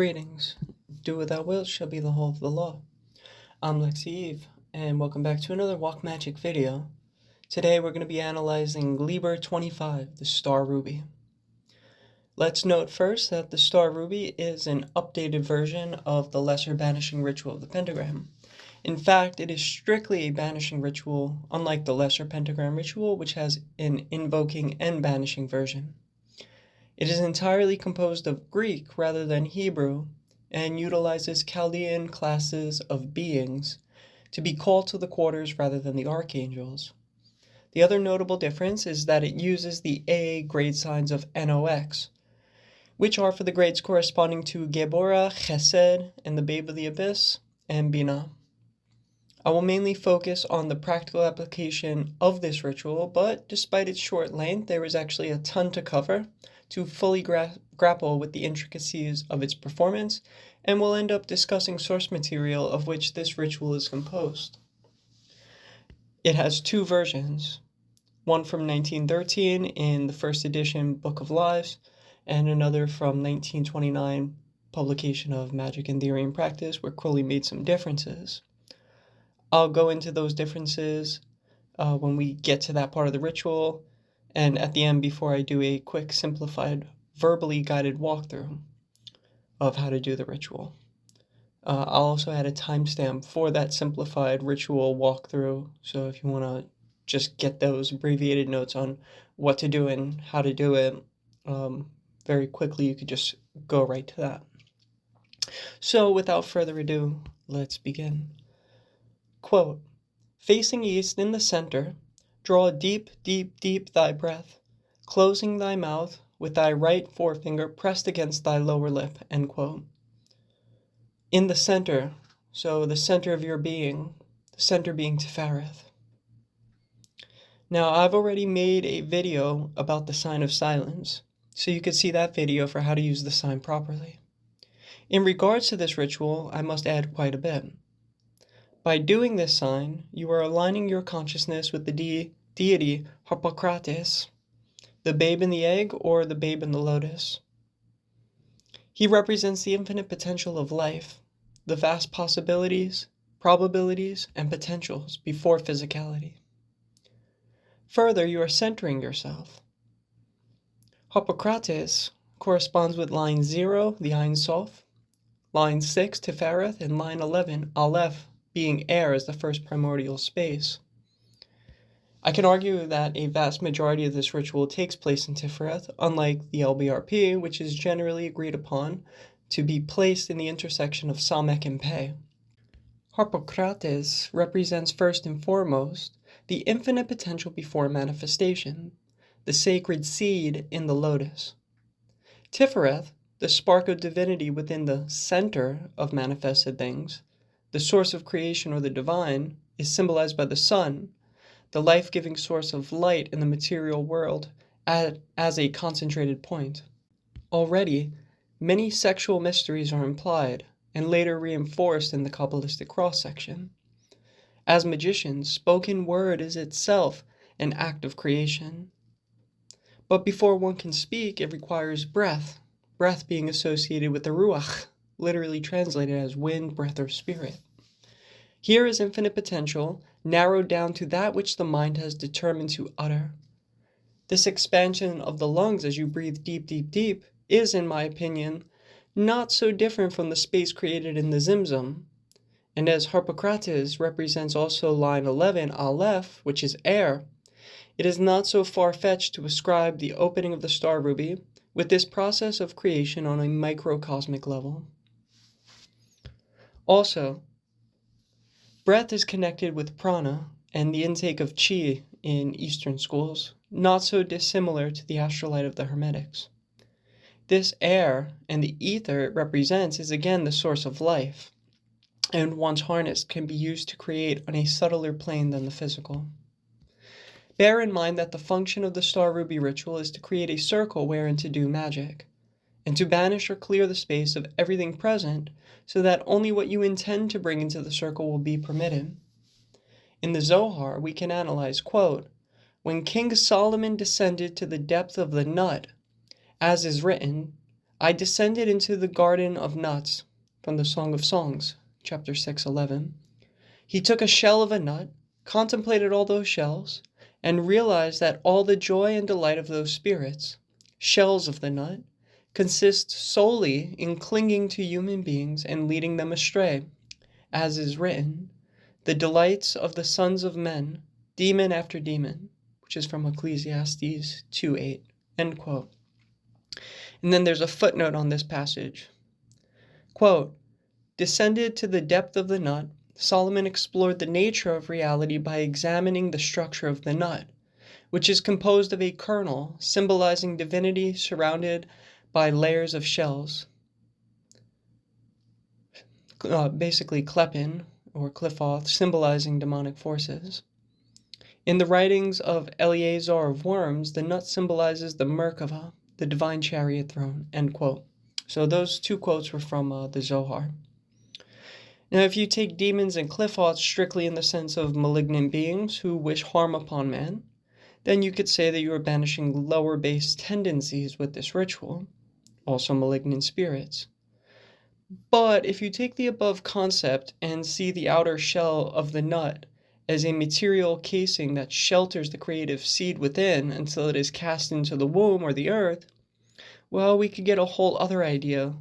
Greetings. Do what thou wilt shall be the whole of the law. I'm Lexi Eve, and welcome back to another Walk Magick video. Today we're going to be analyzing Liber XXV, the Star Ruby. Let's note first that the Star Ruby is an updated version of the lesser banishing ritual of the pentagram. In fact, it is strictly a banishing ritual, unlike the lesser pentagram ritual, which has an invoking and banishing version. It is entirely composed of Greek rather than Hebrew, and utilizes Chaldean classes of beings to be called to the quarters rather than the archangels. The other notable difference is that it uses the AA grade signs of NOx, which are for the grades corresponding to Geborah, Chesed, and the Babe of the Abyss, and Binah. I will mainly focus on the practical application of this ritual, but despite its short length, there is actually a ton to cover to fully grapple with the intricacies of its performance, and we'll end up discussing source material of which this ritual is composed. It has two versions, one from 1913 in the first edition Book of Lives, and another from 1929 publication of Magic and Theory and Practice, where Crowley made some differences. I'll go into those differences when we get to that part of the ritual, and at the end before I do a quick simplified verbally guided walkthrough of how to do the ritual. I'll also add a timestamp for that simplified ritual walkthrough, so if you want to just get those abbreviated notes on what to do and how to do it very quickly, you could just go right to that. So without further ado, let's begin. Quote, "Facing east in the center, draw deep, deep, deep thy breath, closing thy mouth with thy right forefinger pressed against thy lower lip," end quote. In the center, so the center of your being, the center being Tefereth. Now, I've already made a video about the sign of silence, so you could see that video for how to use the sign properly. In regards to this ritual, I must add quite a bit. By doing this sign, you are aligning your consciousness with the deity Harpocrates, the babe in the egg or the babe in the lotus. He represents the infinite potential of life, the vast possibilities, probabilities, and potentials before physicality. Further, you are centering yourself. Harpocrates corresponds with line 0, the Ein Sof, line 6, Tefereth, and line 11, Aleph, being air as the first primordial space. I can argue that a vast majority of this ritual takes place in Tefereth, unlike the LBRP, which is generally agreed upon to be placed in the intersection of Samek and Pe. Harpocrates represents first and foremost the infinite potential before manifestation, the sacred seed in the lotus. Tefereth, the spark of divinity within the center of manifested things, the source of creation or the divine, is symbolized by the sun, the life-giving source of light in the material world as a concentrated point. Already, many sexual mysteries are implied and later reinforced in the Cabalistic cross-section. As magicians, spoken word is itself an act of creation. But before one can speak, it requires breath being associated with the Ruach, literally translated as wind, breath, or spirit. Here is infinite potential, narrowed down to that which the mind has determined to utter. This expansion of the lungs as you breathe deep, deep, deep is, in my opinion, not so different from the space created in the Zimzum. And as Harpocrates represents also line 11, Aleph, which is air, it is not so far-fetched to ascribe the opening of the star ruby with this process of creation on a microcosmic level. Also, breath is connected with prana and the intake of chi in Eastern schools, not so dissimilar to the astrolight of the Hermetics. This air and the ether it represents is again the source of life, and once harnessed can be used to create on a subtler plane than the physical. Bear in mind that the function of the Star Ruby ritual is to create a circle wherein to do magic, and to banish or clear the space of everything present so that only what you intend to bring into the circle will be permitted. In the Zohar, we can analyze, quote, "When King Solomon descended to the depth of the nut, as is written, I descended into the garden of nuts, from the Song of Songs, chapter 6:11. He took a shell of a nut, contemplated all those shells, and realized that all the joy and delight of those spirits, shells of the nut, consist solely in clinging to human beings and leading them astray, as is written, the delights of the sons of men, demon after demon, which is from Ecclesiastes 2:8, end quote. And then there's a footnote on this passage. Quote, descended to the depth of the nut, Solomon explored the nature of reality by examining the structure of the nut, which is composed of a kernel symbolizing divinity surrounded by layers of shells. Basically klepin, or Clifoth, symbolizing demonic forces. In the writings of Eleazar of Worms, the nut symbolizes the Merkava, the divine chariot throne, end quote. So those two quotes were from the Zohar. Now, if you take demons and Clifoth strictly in the sense of malignant beings who wish harm upon man, then you could say that you are banishing lower base tendencies with this ritual, also malignant spirits. But if you take the above concept and see the outer shell of the nut as a material casing that shelters the creative seed within until it is cast into the womb or the earth, well, we could get a whole other idea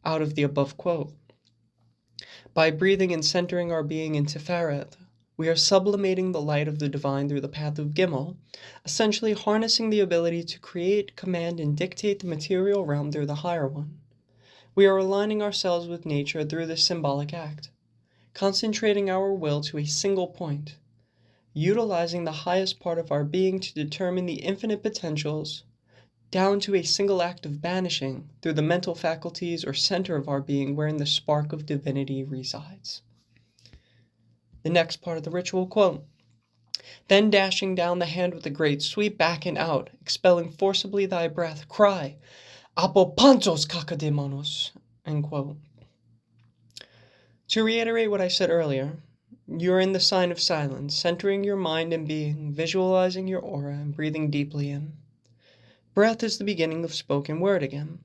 out of the above quote. By breathing and centering our being in Tifereth, we are sublimating the light of the divine through the path of Gimel, essentially harnessing the ability to create, command, and dictate the material realm through the higher one. We are aligning ourselves with nature through this symbolic act, concentrating our will to a single point, utilizing the highest part of our being to determine the infinite potentials, down to a single act of banishing through the mental faculties or center of our being wherein the spark of divinity resides. The next part of the ritual quote, then dashing down the hand with a great sweep back and out, expelling forcibly thy breath, cry, Apopantos kakademonos, end quote. To reiterate what I said earlier, you're in the sign of silence, centering your mind and being, visualizing your aura, and breathing deeply in. Breath is the beginning of spoken word again.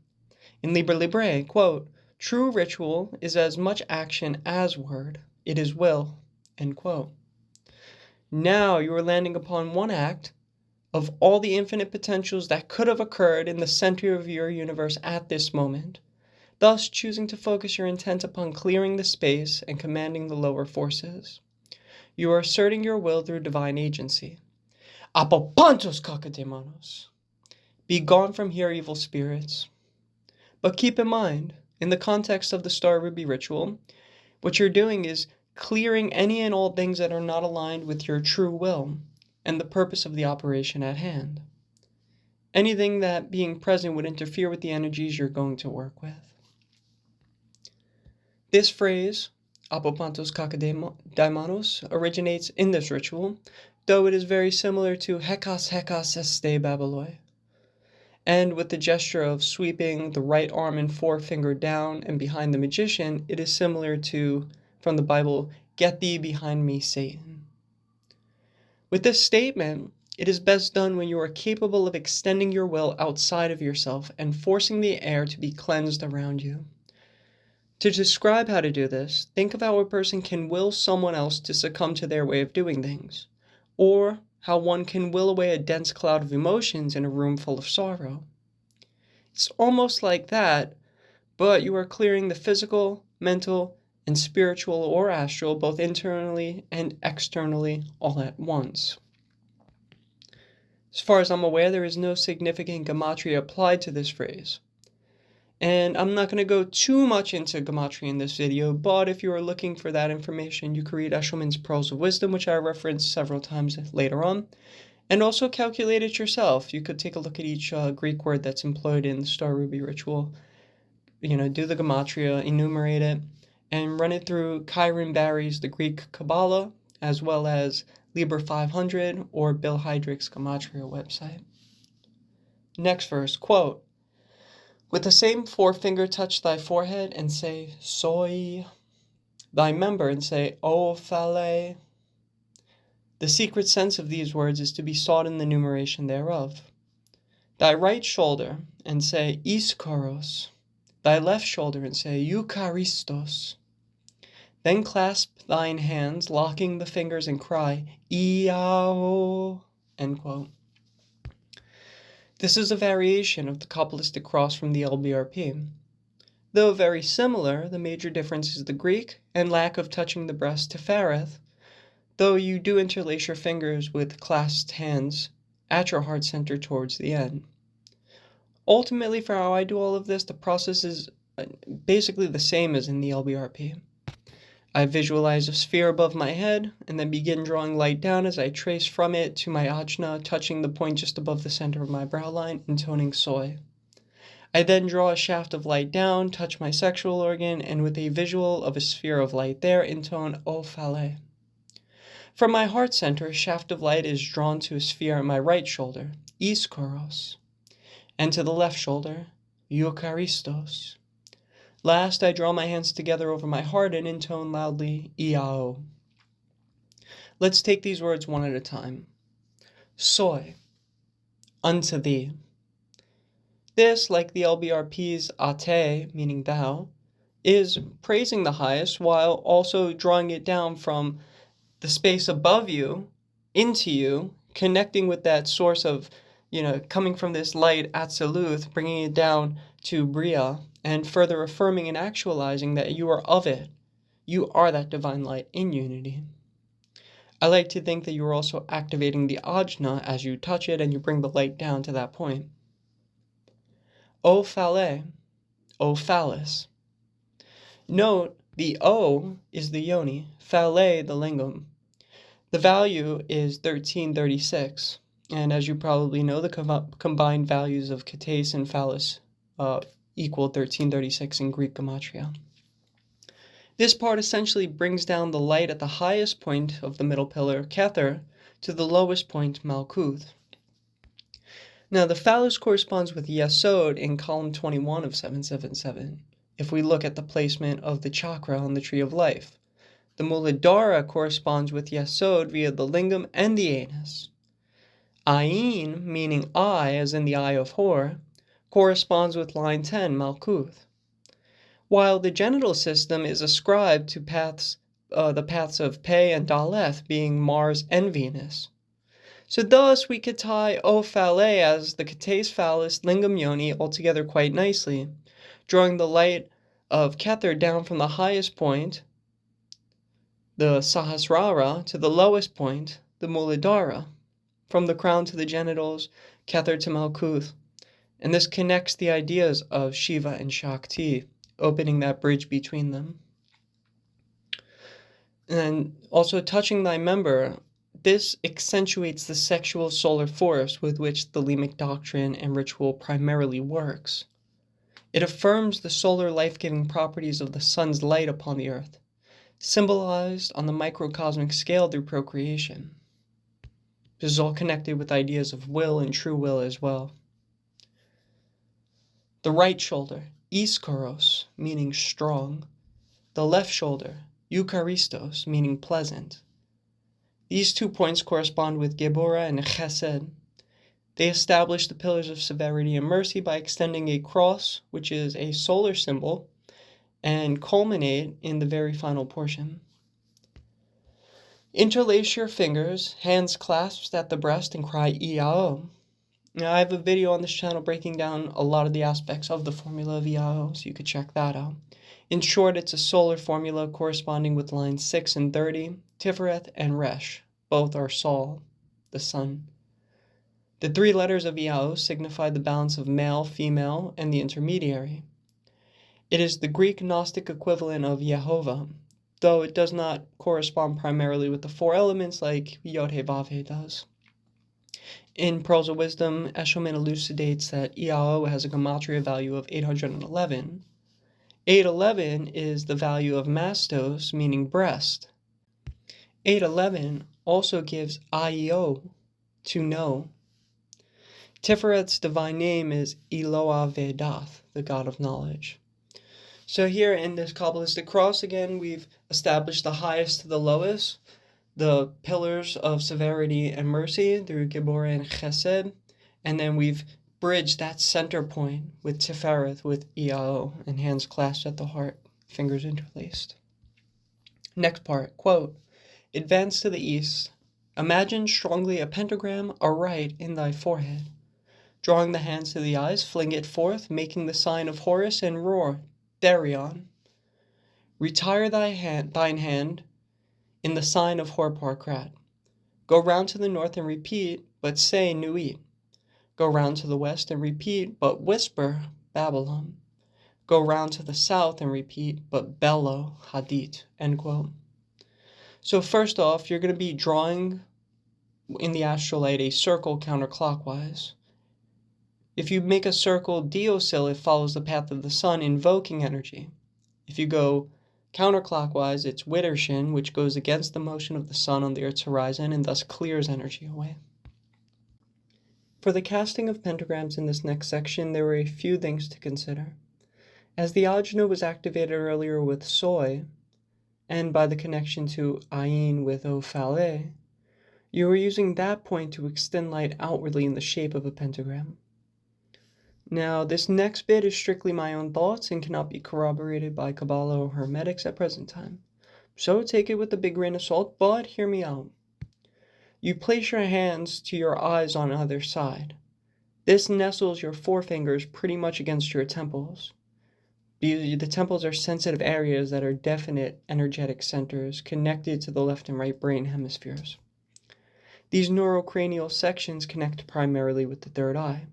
In Liber, quote, true ritual is as much action as word. It is will, end quote. Now you are landing upon one act of all the infinite potentials that could have occurred in the center of your universe at this moment, thus choosing to focus your intent upon clearing the space and commanding the lower forces. You are asserting your will through divine agency. Apopantos kakademonos. Be gone from here, evil spirits. But keep in mind, in the context of the Star Ruby ritual, what you're doing is clearing any and all things that are not aligned with your true will and the purpose of the operation at hand. Anything that being present would interfere with the energies you're going to work with. This phrase, Apopantos kakademonos, originates in this ritual, though it is very similar to Hekas Hekas Este Babaloi. And with the gesture of sweeping the right arm and forefinger down and behind the magician, it is similar to, from the Bible, get thee behind me, Satan. With this statement, it is best done when you are capable of extending your will outside of yourself and forcing the air to be cleansed around you. To describe how to do this, think of how a person can will someone else to succumb to their way of doing things, or how one can will away a dense cloud of emotions in a room full of sorrow. It's almost like that, but you are clearing the physical, mental, and spiritual or astral, both internally and externally, all at once. As far as I'm aware, there is no significant gematria applied to this phrase. And I'm not going to go too much into gematria in this video, but if you are looking for that information, you can read Eshelman's Pearls of Wisdom, which I referenced several times later on, and also calculate it yourself. You could take a look at each Greek word that's employed in the Star Ruby ritual, do the gematria, enumerate it, and run it through Kyron Barry's The Greek Kabbalah, as well as Liber 500 or Bill Heydrich's gematria website. Next verse, quote, with the same forefinger touch thy forehead and say, Soy, thy member and say, O Phale. The secret sense of these words is to be sought in the numeration thereof. thy right shoulder, and say Iskoros, thy left shoulder, and say Eucharistos. Then clasp thine hands, locking the fingers, and cry Iao. End quote. This is a variation of the Cabalistic cross from the LBRP. Though very similar, the major difference is the Greek and lack of touching the breast Tifereth, though you do interlace your fingers with clasped hands at your heart center towards the end. Ultimately, for how I do all of this, the process is basically the same as in the LBRP. I visualize a sphere above my head, and then begin drawing light down as I trace from it to my ajna, touching the point just above the center of my brow line, intoning soy. I then draw a shaft of light down, touch my sexual organ, and with a visual of a sphere of light there, intone O Phale. From my heart center, a shaft of light is drawn to a sphere on my right shoulder, Iskoros, and to the left shoulder, Eucharistos. Last, I draw my hands together over my heart and intone loudly, Iao. Let's take these words one at a time. Soy, unto thee. This, like the LBRP's ate, meaning thou, is praising the highest while also drawing it down from the space above you into you, connecting with that source of, coming from this light, Atziluth, bringing it down to Bria, and further affirming and actualizing that you are of it. You are that divine light in unity. I like to think that you are also activating the ajna as you touch it and you bring the light down to that point. O Phale, O Phallus. Note, the O is the yoni, Phale the lingam. The value is 1336, and as you probably know, the combined values of kates and phallus equal 1336 in Greek gematria. This part essentially brings down the light at the highest point of the middle pillar, Kether, to the lowest point, Malkuth. Now, the phallus corresponds with Yesod in column 21 of 777, if we look at the placement of the chakra on the tree of life. The Muladhara corresponds with Yesod via the lingam and the anus. Ayin, meaning eye, as in the eye of Hor, corresponds with line 10, Malkuth. While the genital system is ascribed to the paths of Pe and Daleth, being Mars and Venus. So thus we could tie O Phale as the kates phallus lingam yoni altogether quite nicely, drawing the light of Kether down from the highest point, the Sahasrara, to the lowest point, the Muladhara, from the crown to the genitals, Kether to Malkuth. And this connects the ideas of Shiva and Shakti, opening that bridge between them. And also touching thy member, this accentuates the sexual solar force with which the Lemic doctrine and ritual primarily works. It affirms the solar life-giving properties of the sun's light upon the earth, symbolized on the microcosmic scale through procreation. This is all connected with ideas of will and true will as well. The right shoulder, Iskoros, meaning strong. The left shoulder, Eucharistos, meaning pleasant. These 2 points correspond with Gebura and Chesed. They establish the pillars of severity and mercy by extending a cross, which is a solar symbol, and culminate in the very final portion. Interlace your fingers, hands clasped at the breast, and cry Iao. Now, I have a video on this channel breaking down a lot of the aspects of the formula of Iao, so you could check that out. In short, it's a solar formula corresponding with lines 6 and 30, Tifereth and Resh. Both are Sol, the sun. The 3 letters of Iao signify the balance of male, female, and the intermediary. It is the Greek Gnostic equivalent of Yehovah, though it does not correspond primarily with the 4 elements like Yod-He-Vav-He does. In Pearls of Wisdom, Eshelman elucidates that Iao has a gematria value of 811. 811 is the value of mastos, meaning breast. 811 also gives Aio, to know. Tifereth's divine name is Eloah Vedath, the god of knowledge. So here in this Kabbalistic cross, again, we've established the highest to the lowest, the pillars of severity and mercy through Gebura and Chesed, and then we've bridge that center point with Tifereth with Iao and hands clasped at the heart, fingers interlaced. Next part, quote, advance to the east. Imagine strongly a pentagram aright in thy forehead. Drawing the hands to the eyes, fling it forth, making the sign of Horus, and roar, Darion. Retire thine hand in the sign of Horparkrat. Go round to the north and repeat, but say Nuit. Go round to the west and repeat, but whisper Babylon. Go round to the south and repeat, but bellow Hadit. End quote. So first off, you're going to be drawing in the astrolabe a circle counterclockwise. If you make a circle Deosil, it follows the path of the sun, invoking energy. If you go counterclockwise, it's Widdershin, which goes against the motion of the sun on the Earth's horizon and thus clears energy away. For the casting of pentagrams in this next section, there were a few things to consider. As the ajna was activated earlier with soy, and by the connection to ayin with Ophale, you were using that point to extend light outwardly in the shape of a pentagram. Now, this next bit is strictly my own thoughts and cannot be corroborated by Kabbalah or Hermetics at present time. So take it with a big grain of salt, but hear me out. You place your hands to your eyes on either side. This nestles your forefingers pretty much against your temples. The temples are sensitive areas that are definite energetic centers connected to the left and right brain hemispheres. These neurocranial sections connect primarily with the third eye.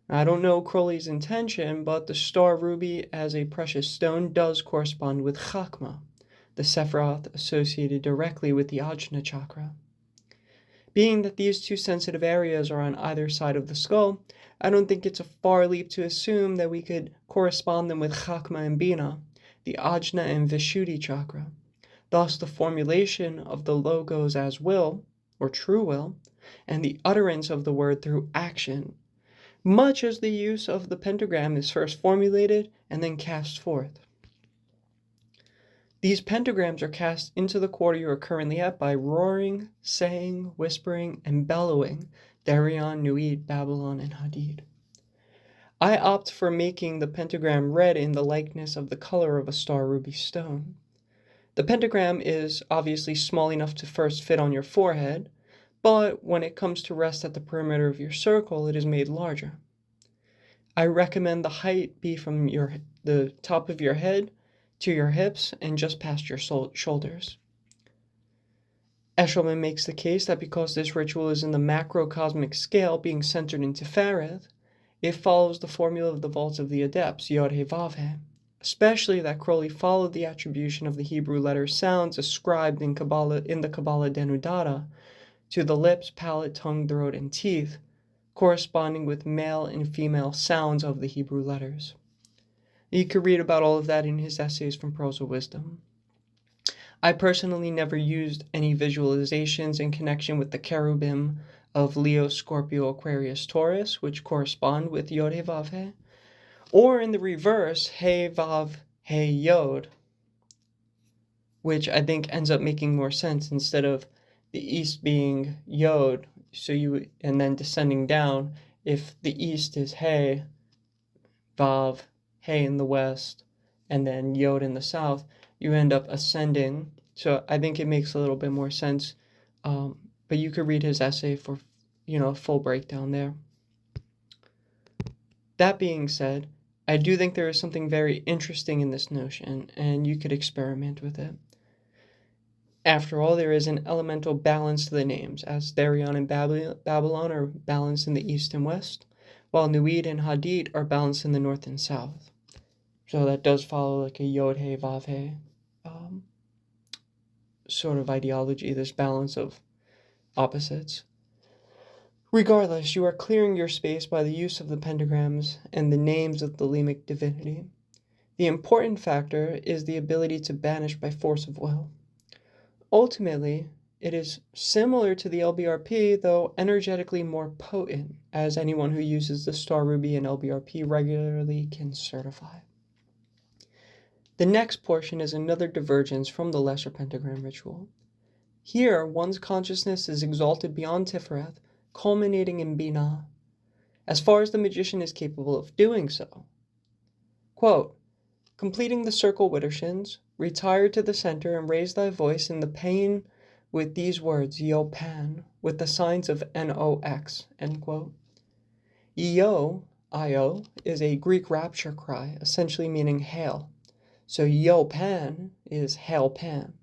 I don't know Crowley's intention, but the star ruby as a precious stone does correspond with Chakma, the Sephiroth associated directly with the Ajna chakra. Being that these two sensitive areas are on either side of the skull, I don't think it's a far leap to assume that we could correspond them with Chakma and Bina, the Ajna and Vishuddhi chakra. Thus, the formulation of the logos as will, or true will, and the utterance of the word through action, much as the use of the pentagram is first formulated and then cast forth. These pentagrams are cast into the quarter you are currently at by roaring, saying, whispering, and bellowing Darion, Nuit, Babylon, and Hadid. I opt for making the pentagram red in the likeness of the color of a star ruby stone. The pentagram is obviously small enough to first fit on your forehead, but when it comes to rest at the perimeter of your circle, it is made larger. I recommend the height be from the top of your head to your hips and just past your shoulders. Eshelman makes the case that because this ritual is in the macrocosmic scale being centered in Tifereth, it follows the formula of the vaults of the adepts, Yod-He Vav-He, especially that Crowley followed the attribution of the Hebrew letter sounds ascribed in the Kabbalah Denudata to the lips, palate, tongue, throat, and teeth, corresponding with male and female sounds of the Hebrew letters. You could read about all of that in his essays from Pearls of Wisdom. I personally never used any visualizations in connection with the cherubim of Leo, Scorpio, Aquarius, Taurus, which correspond with Yod-He Vav-He, or in the reverse, He Vav He Yod, which I think ends up making more sense instead of the east being Yod, and then descending down. If the east is He, Vav, He in the west, and then Yod in the south, you end up ascending. So I think it makes a little bit more sense. But you could read his essay for, a full breakdown there. That being said, I do think there is something very interesting in this notion, and you could experiment with it. After all, there is an elemental balance to the names, as Darion and Babylon are balanced in the east and west, while Nuit and Hadid are balanced in the north and south. So that does follow like a Yod-He, Vav-He sort of ideology, this balance of opposites. Regardless, you are clearing your space by the use of the pentagrams and the names of the Lemic divinity. The important factor is the ability to banish by force of will. Ultimately, it is similar to the LBRP, though energetically more potent, as anyone who uses the Star Ruby and LBRP regularly can certify. The next portion is another divergence from the Lesser Pentagram ritual. Here, one's consciousness is exalted beyond Tifereth, culminating in Binah. as far as the magician is capable of doing so. Quote, completing the circle widdershins, retire to the center and raise thy voice in the pain with these words, Yo Pan, with the signs of NOX, end quote. Yo, I-O, is a Greek rapture cry, essentially meaning hail. So Yo Pan is Hail Pan.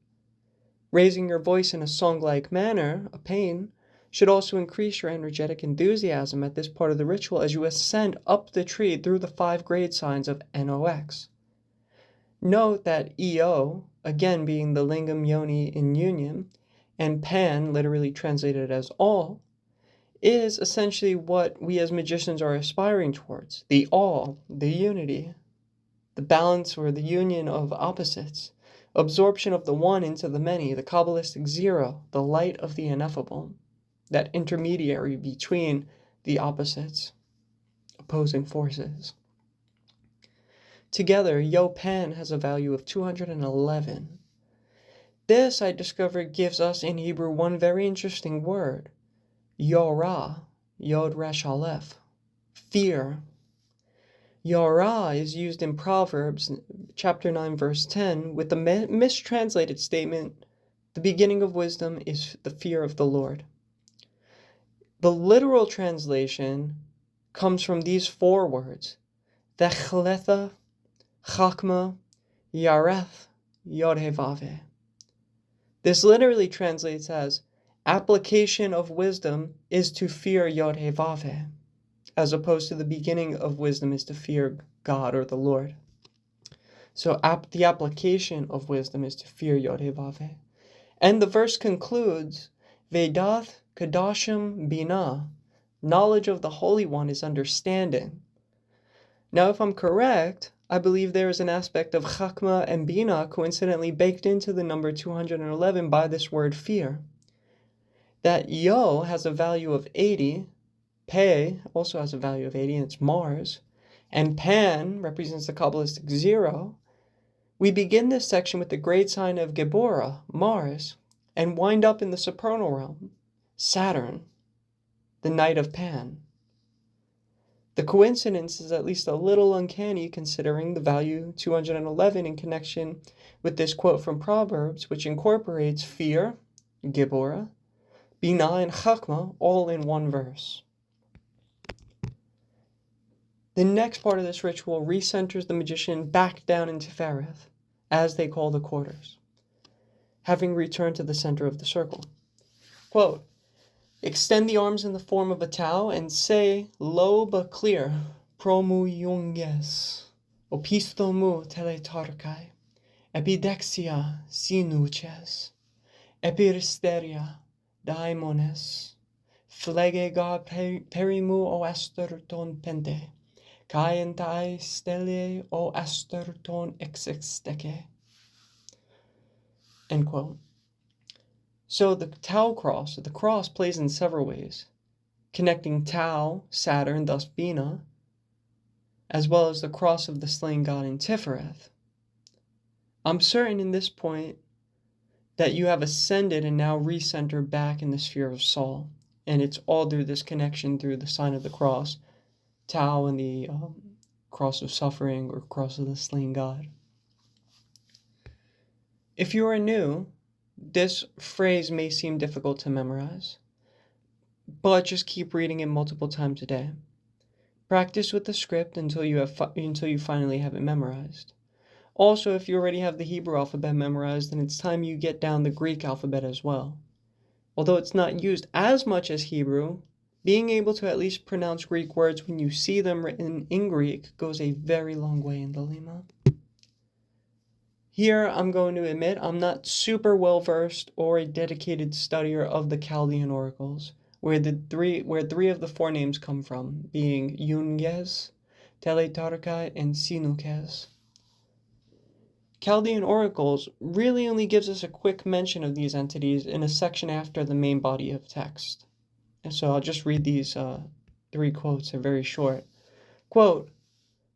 Raising your voice in a song-like manner, a pain, should also increase your energetic enthusiasm at this part of the ritual as you ascend up the tree through the 5 grade signs of NOX. Note that EO, again being the lingam yoni in union, and Pan, literally translated as all, is essentially what we as magicians are aspiring towards. The all, the unity, the balance or the union of opposites, absorption of the one into the many, the Cabalistic zero, the light of the ineffable, that intermediary between the opposites, opposing forces. Together, Yo Pan has a value of 211. This, I discovered, gives us in Hebrew one very interesting word, Yorah, Yod Resh Aleph, fear. Yorah is used in Proverbs, chapter 9, verse 10, with the mistranslated statement, the beginning of wisdom is the fear of the Lord. The literal translation comes from these 4 words, Vechletha, Chakma, Yareth, Yod-Heh-Vaveh. This literally translates as, application of wisdom is to fear Yod-Heh-Vaveh, as opposed to the beginning of wisdom is to fear God or the Lord. So the application of wisdom is to fear Yod-Heh-Vaveh. And the verse concludes, Vedath Kadashim Binah, knowledge of the Holy One is understanding. Now, if I'm correct, I believe there is an aspect of Chakma and Bina coincidentally baked into the number 211 by this word fear. That Yo has a value of 80, Pe also has a value of 80, and it's Mars, and Pan represents the Kabbalistic 0. We begin this section with the great sign of Geborah, Mars, and wind up in the supernal realm, Saturn, the Knight of Pan. The coincidence is at least a little uncanny considering the value 211 in connection with this quote from Proverbs, which incorporates fear, Geborah, Bina, and Chakma all in one verse. The next part of this ritual recenters the magician back down in Tifereth, as they call the quarters, having returned to the center of the circle. Quote, extend the arms in the form of a tau and say, low but clear, promu yunges, opistomu teletarkai, epidexia sinuches, epiristeria daimones, flegega perimu o asterton pente, caentai stelle o asterton exexteke. End quote. So the Tau cross, the cross plays in several ways, connecting Tau, Saturn, thus Bina, as well as the cross of the slain god in Tifereth. I'm certain in this point that you have ascended and now recentered back in the sphere of Sol, and it's all through this connection through the sign of the cross, Tau and the cross of suffering or cross of the slain god. If you are new, this phrase may seem difficult to memorize, but just keep reading it multiple times a day. Practice with the script until you finally have it memorized. Also, if you already have the Hebrew alphabet memorized, then it's time you get down the Greek alphabet as well. Although it's not used as much as Hebrew, being able to at least pronounce Greek words when you see them written in Greek goes a very long way in the Lima. Here, I'm going to admit I'm not super well-versed or a dedicated studier of the Chaldean oracles, where three of the 4 names come from, being Yunges, Teletarkai, and Sinukes. Chaldean oracles really only gives us a quick mention of these entities in a section after the main body of text. And so I'll just read these 3 quotes, they're very short. Quote,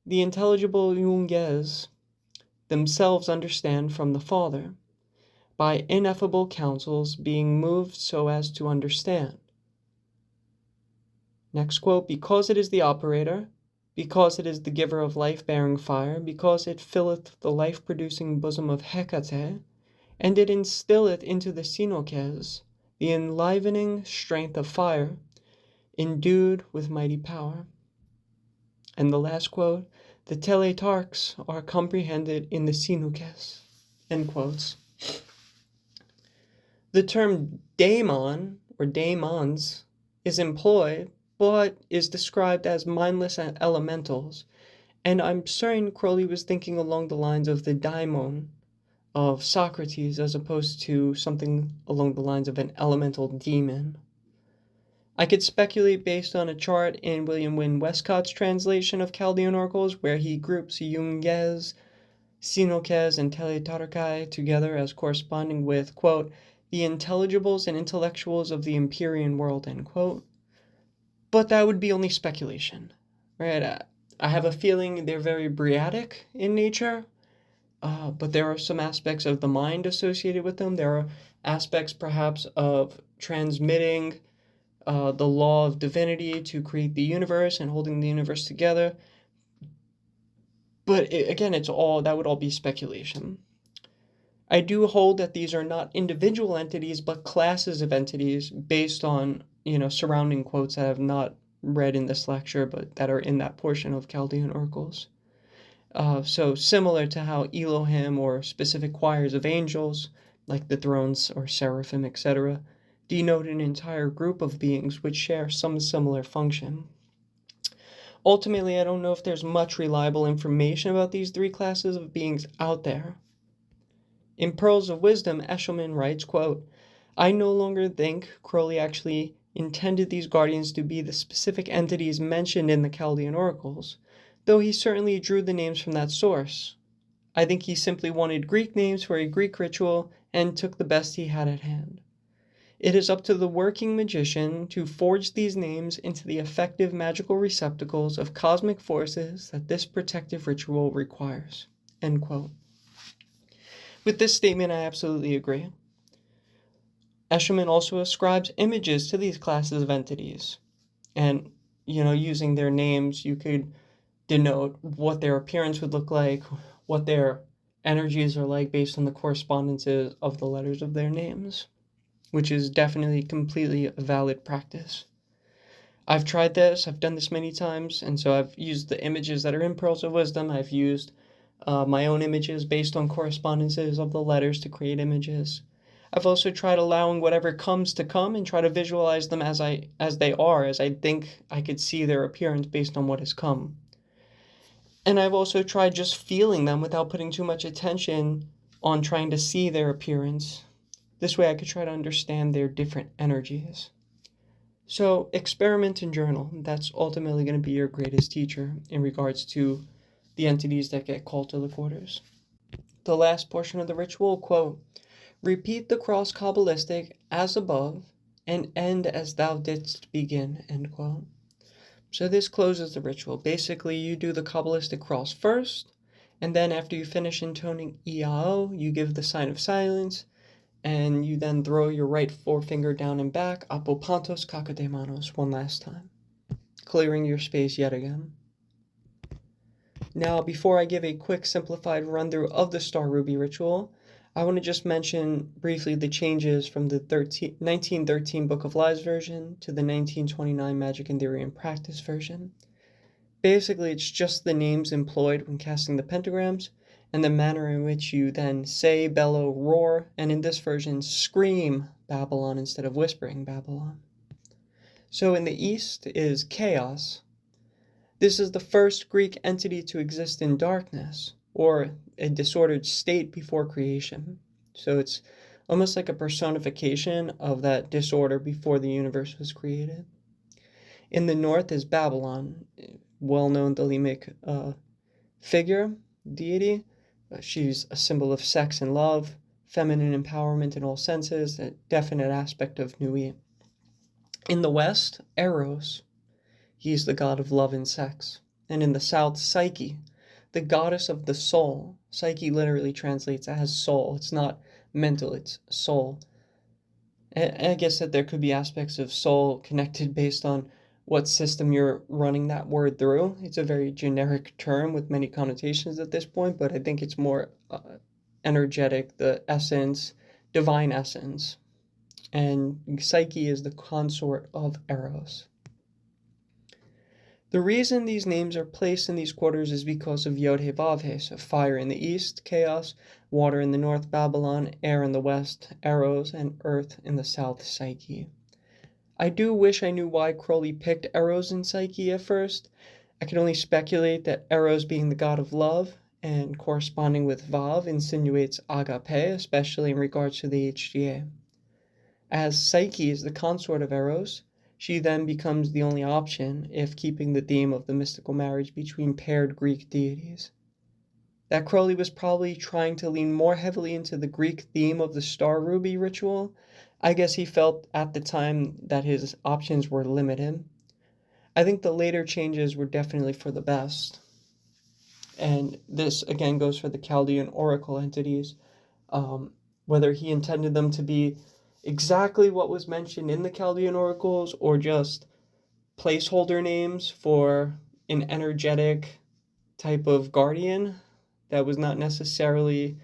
the intelligible Yunges themselves understand from the Father, by ineffable counsels being moved so as to understand. Next quote, because it is the operator, because it is the giver of life-bearing fire, because it filleth the life-producing bosom of Hecate, and it instilleth into the Sinokes the enlivening strength of fire, endued with mighty power. And the last quote, the teletarchs are comprehended in the Sinokes. End quotes. The term daemon, or daemons, is employed, but is described as mindless elementals, and I'm certain Crowley was thinking along the lines of the daimon of Socrates as opposed to something along the lines of an elemental demon. I could speculate based on a chart in William Wynne Westcott's translation of Chaldean oracles where he groups Yunges, Sinokes, and Teletarchai together as corresponding with, quote, the intelligibles and intellectuals of the Empyrean world, end quote. But that would be only speculation, right? I have a feeling they're very Briatic in nature, but there are some aspects of the mind associated with them. There are aspects perhaps of transmitting the law of divinity to create the universe and holding the universe together. But again, that would all be speculation. I do hold that these are not individual entities, but classes of entities based on, surrounding quotes that I have not read in this lecture, but that are in that portion of Chaldean oracles. So similar to how Elohim or specific choirs of angels, like the thrones or seraphim, etc., denote an entire group of beings which share some similar function. Ultimately, I don't know if there's much reliable information about these three classes of beings out there. In Pearls of Wisdom, Eshelman writes, quote, I no longer think Crowley actually intended these guardians to be the specific entities mentioned in the Chaldean oracles, though he certainly drew the names from that source. I think he simply wanted Greek names for a Greek ritual and took the best he had at hand. It is up to the working magician to forge these names into the effective magical receptacles of cosmic forces that this protective ritual requires. End quote. With this statement, I absolutely agree. Eshelman also ascribes images to these classes of entities. And, using their names, you could denote what their appearance would look like, what their energies are like based on the correspondences of the letters of their names, which is definitely completely a valid practice. I've tried this, I've done this many times, and so I've used the images that are in Pearls of Wisdom. I've used my own images based on correspondences of the letters to create images. I've also tried allowing whatever comes to come and try to visualize them as I think I could see their appearance based on what has come. And I've also tried just feeling them without putting too much attention on trying to see their appearance. This way I could try to understand their different energies. So experiment and journal. That's ultimately going to be your greatest teacher in regards to the entities that get called to the quarters. The last portion of the ritual, quote, repeat the cross Cabalistic as above and end as thou didst begin, end quote. So this closes the ritual. Basically, you do the Cabalistic cross first, and then after you finish intoning Iao, you give the sign of silence, and you then throw your right forefinger down and back, apopantos kakademanos, one last time, clearing your space yet again. Now, before I give a quick simplified run-through of the Star Ruby ritual, I want to just mention briefly the changes from the 1913 Book of Lies version to the 1929 Magic in Theory and Practice version. Basically, it's just the names employed when casting the pentagrams, and the manner in which you then say, bellow, roar, and in this version, scream Babylon instead of whispering Babylon. So in the East is chaos. This is the first Greek entity to exist in darkness, or a disordered state before creation. So it's almost like a personification of that disorder before the universe was created. In the North is Babylon, well-known Thelemic figure, deity. She's a symbol of sex and love, feminine empowerment in all senses, a definite aspect of Nui. In the West, Eros. He's the god of love and sex. And in the South, Psyche, the goddess of the soul. Psyche literally translates as soul. It's not mental, it's soul. And I guess that there could be aspects of soul connected based on what system you're running that word through. It's a very generic term with many connotations at this point, but I think it's more energetic, the essence, divine essence. And Psyche is the consort of Eros. The reason these names are placed in these quarters is because of Yod He Vav He, so fire in the east, chaos, water in the north, Babylon, air in the west, Eros, and earth in the south, Psyche. I do wish I knew why Crowley picked Eros and Psyche at first. I can only speculate that Eros being the god of love and corresponding with Vav insinuates agape, especially in regards to the HGA. As Psyche is the consort of Eros, she then becomes the only option if keeping the theme of the mystical marriage between paired Greek deities. That Crowley was probably trying to lean more heavily into the Greek theme of the star ruby ritual. I guess he felt at the time that his options were limited. I think the later changes were definitely for the best. And this again goes for the Chaldean oracle entities. Whether he intended them to be exactly what was mentioned in the Chaldean oracles or just placeholder names for an energetic type of guardian that was not necessarily...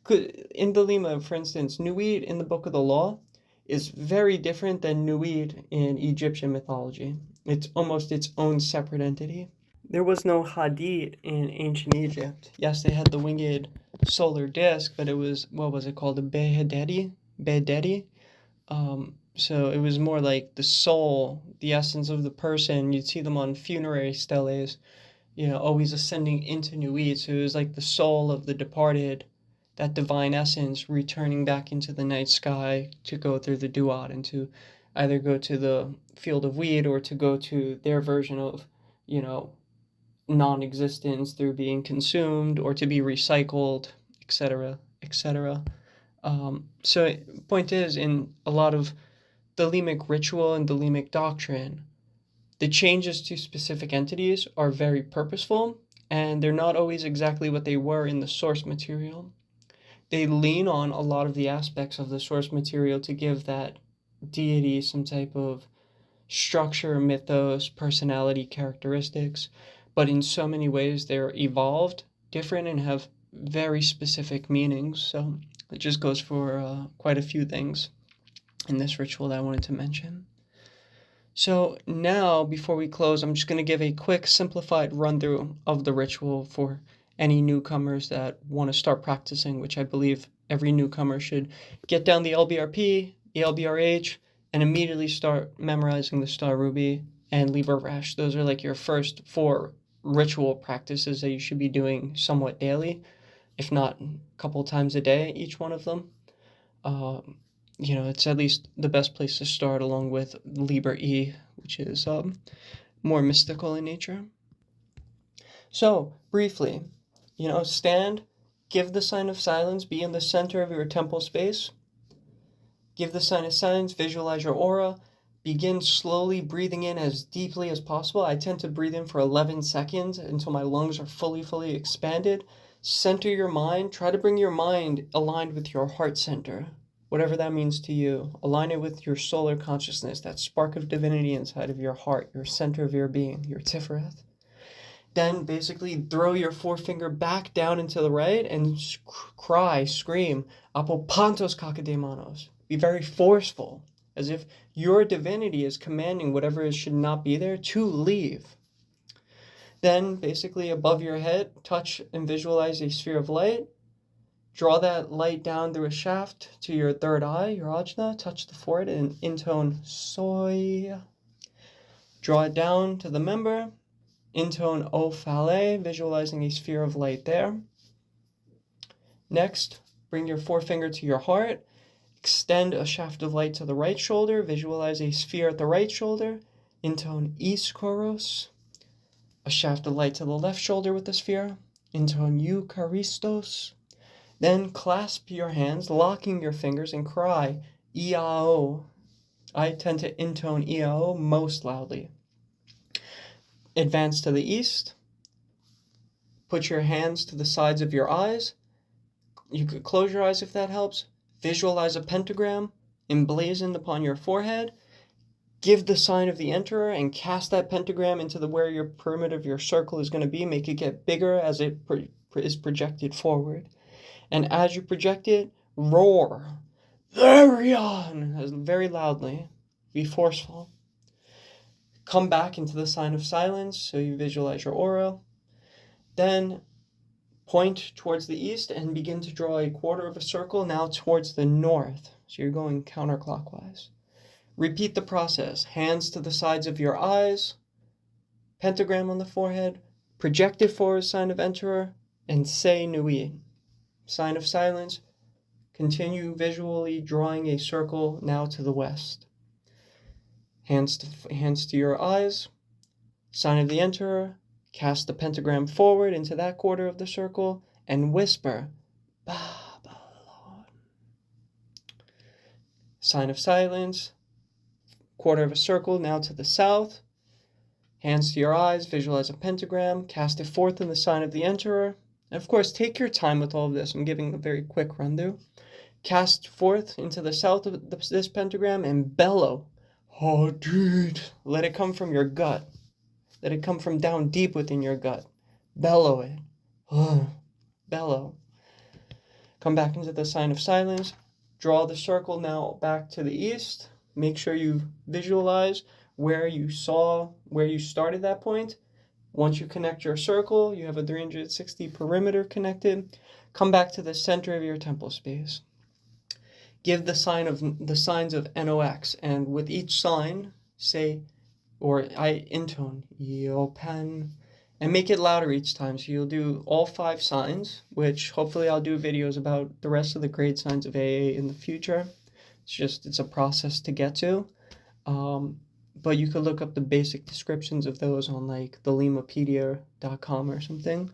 In the Lima, for instance, Nuit in the Book of the Law is very different than Nuit in Egyptian mythology. It's almost its own separate entity. There was no Hadid in ancient Egypt. Yes, they had the winged solar disk, but it was, what was it called, a Behedeti? So it was more like the soul, the essence of the person. You'd see them on funerary steles, always ascending into Nuit. So it was like the soul of the departed, that divine essence returning back into the night sky to go through the duat and to either go to the field of weed or to go to their version of, non-existence through being consumed or to be recycled, etc., etc. So point is, in a lot of Thelemic ritual and Thelemic doctrine, the changes to specific entities are very purposeful, and they're not always exactly what they were in the source material. They lean on a lot of the aspects of the source material to give that deity some type of structure, mythos, personality characteristics, but in so many ways they're evolved, different, and have very specific meanings. So it just goes for quite a few things in this ritual that I wanted to mention. So now, before we close, I'm just going to give a quick simplified run-through of the ritual for any newcomers that want to start practicing, which I believe every newcomer should get down the LBRP, the LBRH, and immediately start memorizing the Star Ruby and Liber Resh. Those are like your first 4 ritual practices that you should be doing somewhat daily, if not a couple times a day, each one of them. It's at least the best place to start, along with Liber E, which is more mystical in nature. So, briefly, stand, give the sign of silence, be in the center of your temple space. Give the sign of silence, visualize your aura, begin slowly breathing in as deeply as possible. I tend to breathe in for 11 seconds until my lungs are fully expanded. Center your mind. Try to bring your mind aligned with your heart center, whatever that means to you. Align it with your solar consciousness, that spark of divinity inside of your heart, your center of your being, your Tifereth. Then basically throw your forefinger back down into the right and cry, scream, Apopantos kakademanos. Be very forceful, as if your divinity is commanding whatever should not be there to leave. Then, basically above your head, touch and visualize a sphere of light. Draw that light down through a shaft to your third eye, your ajna. Touch the forehead and intone soy. Draw it down to the member. Intone O Phale, visualizing a sphere of light there. Next, bring your forefinger to your heart. Extend a shaft of light to the right shoulder. Visualize a sphere at the right shoulder. Intone Iskoros. A shaft of light to the left shoulder with the sphere. Intone Eucharistos. Then clasp your hands, locking your fingers, and cry Iao. I tend to intone Iao most loudly. Advance to the east. Put your hands to the sides of your eyes. You could close your eyes if that helps. Visualize a pentagram emblazoned upon your forehead. Give the sign of the Emperor and cast that pentagram into where your perimeter of your circle is going to be. Make it get bigger as it is projected forward. And as you project it, roar, Therion, very loudly. Be forceful. Come back into the sign of silence, so you visualize your aura. Then point towards the east and begin to draw a quarter of a circle now towards the north. So you're going counterclockwise. Repeat the process. Hands to the sides of your eyes, pentagram on the forehead, project it forward, sign of Emperor, and say Nui. Sign of silence. Continue visually drawing a circle now to the west. Hands to your eyes, sign of the Emperor, cast the pentagram forward into that quarter of the circle, and whisper, Babylon. Sign of silence, quarter of a circle now to the south. Hands to your eyes, visualize a pentagram, cast it forth in the sign of the Emperor. And of course, take your time with all of this. I'm giving a very quick run-through. Cast forth into the south of this pentagram and bellow. Oh, dude. Let it come from your gut. Let it come from down deep within your gut. Bellow it. Bellow. Come back into the sign of silence. Draw the circle now back to the east. Make sure you visualize where you started that point. Once you connect your circle, you have a 360 perimeter connected. Come back to the center of your temple space. Give the signs of NOx, and with each sign, say, or I intone, Yopan, and make it louder each time. So you'll do all 5 signs, which hopefully I'll do videos about the rest of the grade signs of AA in the future. It's a process to get to. But you could look up the basic descriptions of those on like the limapedia.com or something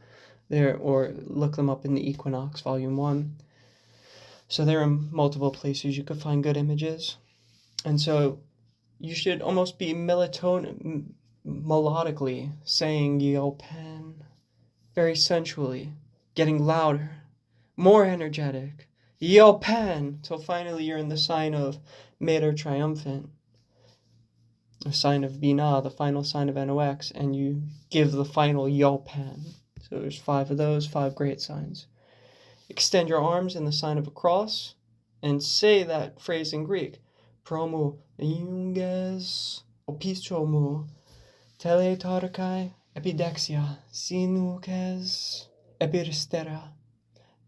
there, or look them up in the Equinox Volume 1. So there are multiple places you could find good images. And so you should almost be melodically saying Yopan, very sensually, getting louder, more energetic, Yopan, till finally you're in the sign of Mater Triumphant, a sign of Binah, the final sign of NOx, and you give the final Yopan. So there's 5 of those, 5 great signs. Extend your arms in the sign of a cross and say that phrase in Greek. Promu iunges opistomu teletarkai epidexia sinukes epiristera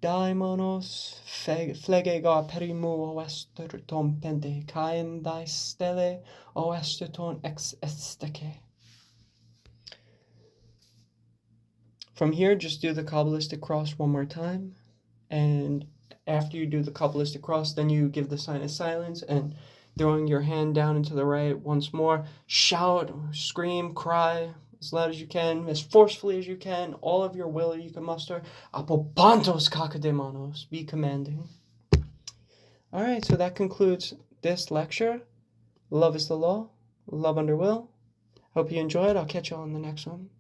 daimonos flegega perimu oesterton pente kain dai stele oesterton ex esteke. From here, just do the Cabalistic cross one more time. And after you do the Cabalistic cross, then you give the sign of silence and throwing your hand down into the right once more. Shout, scream, cry as loud as you can, as forcefully as you can, all of your will you can muster. Apopantos kakademanos, be commanding. Alright, so that concludes this lecture. Love is the law, love under will. Hope you enjoyed. I'll catch you all in the next one.